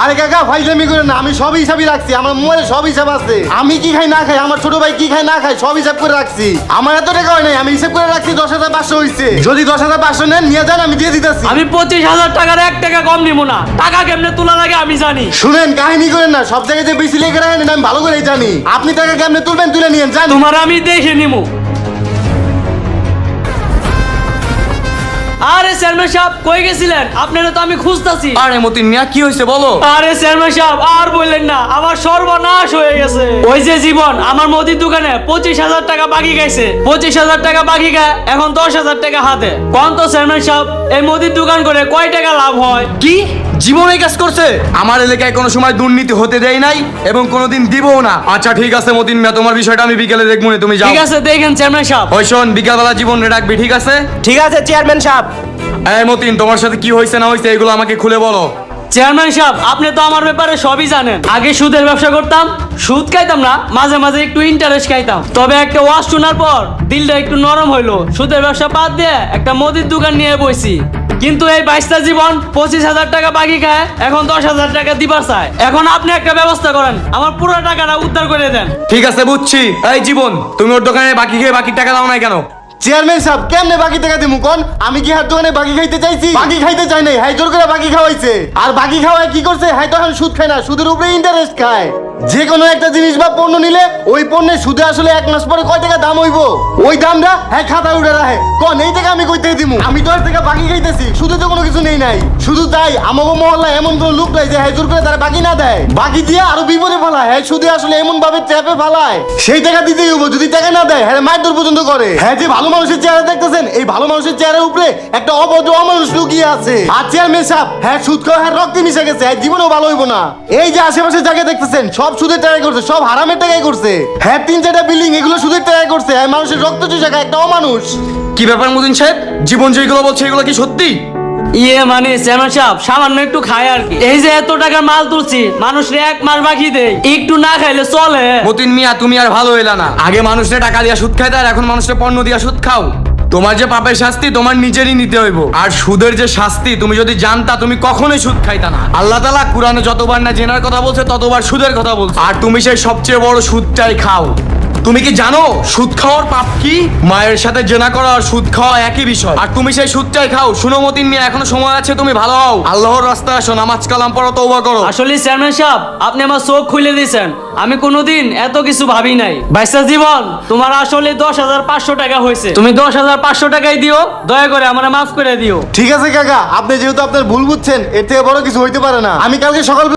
আরে কাকা ফাইজলামি করে না, আমি সব হিসাবই রাখছি, আমার মোবাইলে সব হিসাব আছে। আমি কি খাই না খাই, আমার ছোট ভাই কি খায় না খায়, সব হিসাব করে রাখছি। আমার এত টাকা হয় নাই, আমি হিসাব করে রাখছি 10,500 হয়েছে। যদি 10,500 নেন নিয়ে যান, আমি দিয়ে দিতেছি। আমি 25,000 টাকার 1 টাকা কম নিব না। টাকা কেমনে তোলা লাগে আমি জানি। শুনেন, কাহিনী করেন না, সব জায়গায় যে বেশি লেগে রাখেন আমি ভালো করেই জানি। আপনি টাকা কেমনে তুলবেন তুলে নিয়েন, জান। তোমার আমি দেখে নিমু। আরে চেয়ারম্যান সাহেব কই গেছিলেন? আপনারা তো আমি খুঁজতাছি। আরে মতিন মিয়া কি হয়েছে বলো? আরে চেয়ারম্যান সাহেব আর বললেন না, আমার সর্বনাশ হয়ে গেছে। ওই যে জীবন আমার মুদির দোকানে 25,000 টাকা বাকি গাইছে। 25,000 টাকা বাকি গায়, এখন 10,000 টাকা হাতে। কোন তো চেয়ারম্যান সাহেব, এই মুদির দোকান করে কয় টাকা লাভ হয়? কি জীবনে কাজ করছে? আমার এলাকায় কোনো সময় দুর্নীতি হতে দেয় নাই এবং কোনোদিন দিবও না। আচ্ছা ঠিক আছে মতিন মিয়া, তোমার বিষয়টা আমি বিকেলে দেখবো না, তুমি যাও। ঠিক আছে দেখেন চেয়ারম্যান সাহেব। ওই শোন, বিকালবেলা জীবন রে ডাকবি, ঠিক আছে? ঠিক আছে চেয়ারম্যান সাহেব। এই মতিন, তোমার সাথে কি হয়েছে না হয়েছে এগুলো আমাকে খুলে বলো। চেয়ারম্যান সাহেব আপনি তো আমার ব্যাপারে সবই জানেন। আগে সুদের ব্যবসা করতাম, সুদ খাইতাম না, মাঝে মাঝে একটু ইন্টারেস্ট খাইতাম। তবে একটা ওয়াজ শোনার পর দিলটা একটু নরম হইলো। সুদের ব্যবসা বাদ দিয়ে একটা মুদির দোকান নিয়ে বইছি। কিন্তু এই 22টা জীবন 25,000 টাকা বাকি খায়, এখন 10,000 টাকা দিবার চায়। এখন আপনি একটা ব্যবস্থা করেন, আমার পুরো টাকাটা উদ্ধার করে দেন। ঠিক আছে বুঝছি। এই জীবন, তুমি ওর দোকানে বাকি খেয়ে বাকি টাকা দাও নাই কেন? চেয়ারম্যান সাহেব কেমনে বাকি টাকা দিমু কোন? আমি কি হাত দোকানে বাকি খাইতে চাইছি? বাকি খাইতে চাই নাই, হাই জোর করে বাকি খাওয়াইছে। আর বাকি খাওয়ায় কি করছে? হাই তো এখন সুদ খায় না, সুদের উপরে ইন্টারেস্ট খায়। যে কোনো একটা জিনিস বা পণ্য নিলে ওই পণ্যের সুদে আসলে 1 মাস পরে কয় টাকা দাম হইব, ওই দামটা হ্যাঁ খাতায় উঠে রাখে। কোন এই টাকা আমি কই থেকে দিমু? আমি তো আর টাকা বাকি খাইতেছি, সুদে তো কোনো কিছু নেই নাই। শুধু তাই আমাগো মহল্লায় এমন কোনো লোক নাই যে হাই জোর করে তারা বাকি না দেয়। বাকি দিয়ে আরো বিপদে ফেলায়। হ্যাঁ সুদে আসলে এমন ভাবে চেপে ফেলায়, সেই টাকা দিতেই হইব। যদি টাকা না দেয় হ্যাঁ মারধর পর্যন্ত করে। হ্যাঁ যে ভালো মানুষের চেহারা দেখতেছেন, এই ভালো মানুষের চেহারার উপরে একটা অভদ্র অমানুষ লুকিয়ে আছে। আর চেয়ারম্যান সাহেব হ্যাঁ সুদ খাওয়া হ্যাঁ রক্তে মিশে গেছে, হ্যাঁ জীবনেও ভালো হইব না। এই যে আশেপাশে জায়গা দেখতেছেন সব সুদের টাকায় করছে, সব হারামের টাকায় করছে। হ্যাঁ 3-4টা বিল্ডিং এগুলো সুদের টাকায় করছে। হ্যাঁ মানুষের রক্ত চুষে খায় একটা অমানুষ। কি ব্যাপার মতিন সাহেব, জীবন যেগুলো বলছে এগুলো কি সত্যি? ইয়ে মানে চেয়ারম্যান সাহেব সামান্য একটু খায় আর কি। এই যে এত টাকার মাল তুলছি, মানুষরে 1 মাস বাকি দেয়, একটু না খাইলে চলে? মতিন মিয়া তুমি আর ভালো হইলা না। আগে মানুষের টাকা দিয়া সুদ খাইতে, আর এখন মানুষের পণ্য দিয়া সুদ খাও। তোমার যে পাপের শাস্তি তোমার নিজেরই নিতে হইব। আর সুদের যে শাস্তি তুমি যদি জানতা তুমি কখনোই সুদ খাইতা না। আল্লাহ তাআলা কুরআনে যতবার না জেনার কথা বলছে ততবার সুদের কথা বলছে, আর তুমি সেই সবচেয়ে বড় সুদটাই খাও। তুমি কি জানো সুদ খাওয়ার পাপ কি? মায়ের সাথে জেনা করা আর সুদ খাওয়া একই বিষয়, আর তুমি সেই সুদটাই খাও। শুনো মতিন মিয়া, এখনো সময় আছে, তুমি ভালো হও, আল্লাহর রাস্তায় আসো, নামাজ কালাম পড়ো, তওবা করো। আসলে চেয়ারম্যান সাহেব আপনি আমার চোখ খুলে দিয়েছেন। আমি কোনোদিন এত কিছু ভাবি নাই। বাইসা জীবন তোমার আসলে 10,500 টাকা হয়েছে। তুমি 10,500 টাকাই দিও, দয়া করে আমারে মাফ করে দিও। ঠিক আছে কাকা, আপনি যেহেতু আপনার ভুল বুঝছেন, এর থেকে বড় কিছু হইতে পারে না। আমি কালকে সকাল